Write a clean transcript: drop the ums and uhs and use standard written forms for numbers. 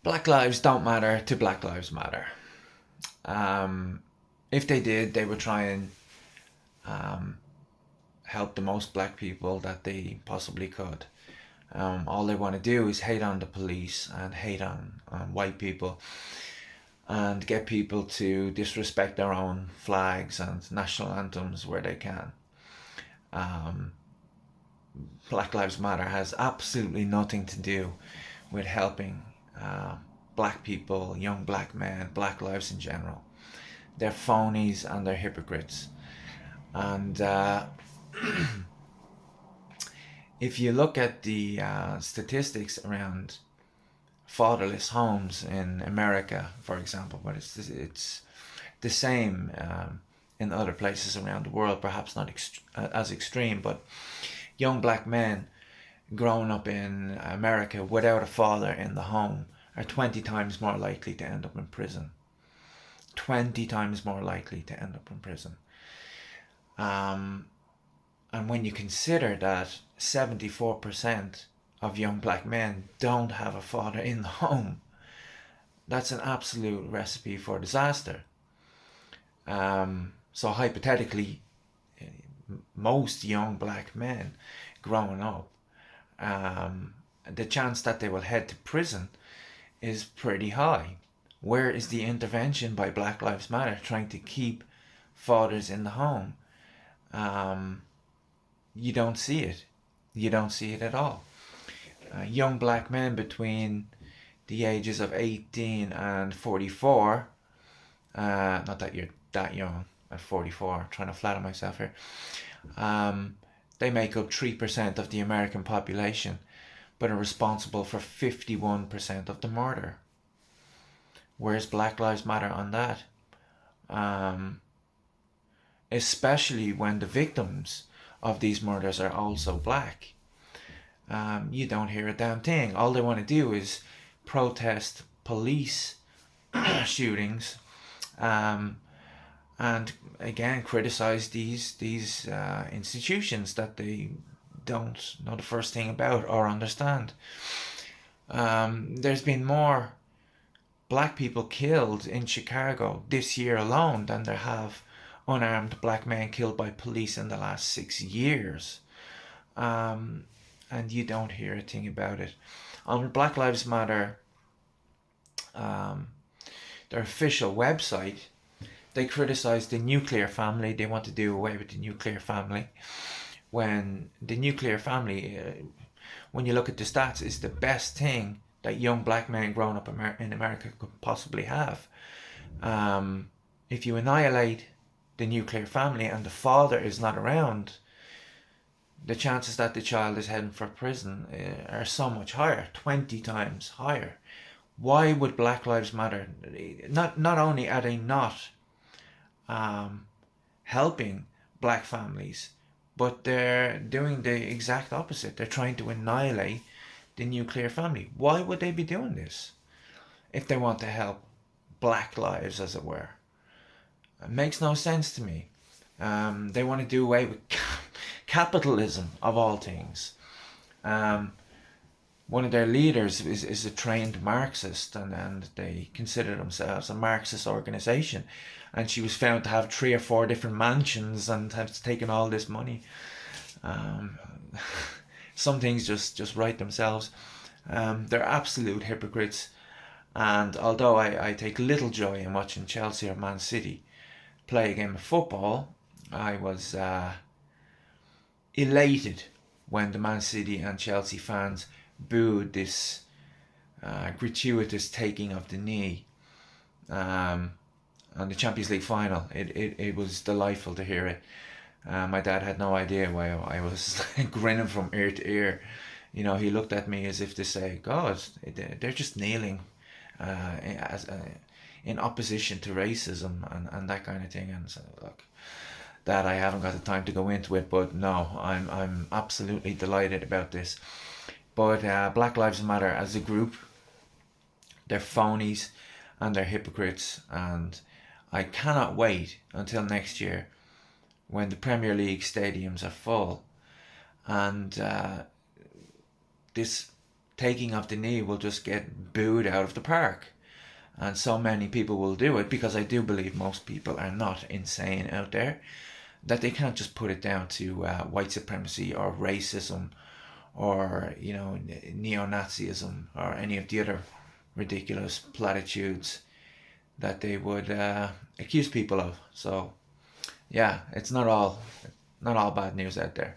Black lives don't matter to Black Lives Matter. If they did, they would try and help the most black people that they possibly could. All they want to do is hate on the police and hate on white people and get people to disrespect their own flags and national anthems where they can. Um, Black Lives Matter has absolutely nothing to do with helping black people, young black men, black lives in general. They're phonies and they're hypocrites. And if you look at the statistics around fatherless homes in America, for example, but it's the same in other places around the world, perhaps not as extreme, but young black men growing up in America without a father in the home are 20 times more likely to end up in prison. 20 times more likely to end up in prison. Um, and when you consider that 74% of young black men don't have a father in the home, that's an absolute recipe for disaster. So hypothetically, most young black men growing up, the chance that they will head to prison is pretty high. Where is the intervention by Black Lives Matter trying to keep fathers in the home? You don't see it. You don't see it at all. Young black men between the ages of 18 and 44, not that you're that young at 44, I'm trying to flatter myself here, they make up 3% of the American population, but are responsible for 51% of the murder. Where's Black Lives Matter on that? Especially when the victims of these murders are also black. You don't hear a damn thing. All they want to do is protest police shootings, and again criticize these institutions that they don't know the first thing about or understand. There's been more black people killed in Chicago this year alone than there have unarmed black men killed by police in the last 6 years. And you don't hear a thing about it. On Black Lives Matter, their official website, they criticize the nuclear family. They want to do away with the nuclear family. When the nuclear family, when you look at the stats, is the best thing that young black men growing up in America could possibly have. If you annihilate the nuclear family and the father is not around, the chances that the child is heading for prison are so much higher, 20 times higher. Why would Black Lives Matter? Not only are they not helping black families, but they're doing the exact opposite. They're trying to annihilate the nuclear family. Why would they be doing this if they want to help black lives, as it were? It makes no sense to me. They want to do away with capitalism, of all things. One of their leaders is a trained Marxist, and they consider themselves a Marxist organization. And she was found to have 3 or 4 different mansions and has taken all this money. Some things just write themselves. They're absolute hypocrites. And although I take little joy in watching Chelsea or Man City play a game of football, I was elated when the Man City and Chelsea fans booed this gratuitous taking of the knee on the Champions League final. It was delightful to hear it. My dad had no idea why I was grinning from ear to ear. You know, he looked at me as if to say, God, they're just kneeling in opposition to racism and that kind of thing. And so, look, that I haven't got the time to go into it, but no, I'm absolutely delighted about this. But Black Lives Matter as a group, they're phonies and they're hypocrites, and I cannot wait until next year when the Premier League stadiums are full and this taking of the knee will just get booed out of the park. And so many people will do it, because I do believe most people are not insane out there, that they can't just put it down to white supremacy or racism or, you know, neo-Nazism or any of the other ridiculous platitudes that they would accuse people of. So yeah, it's not all bad news out there.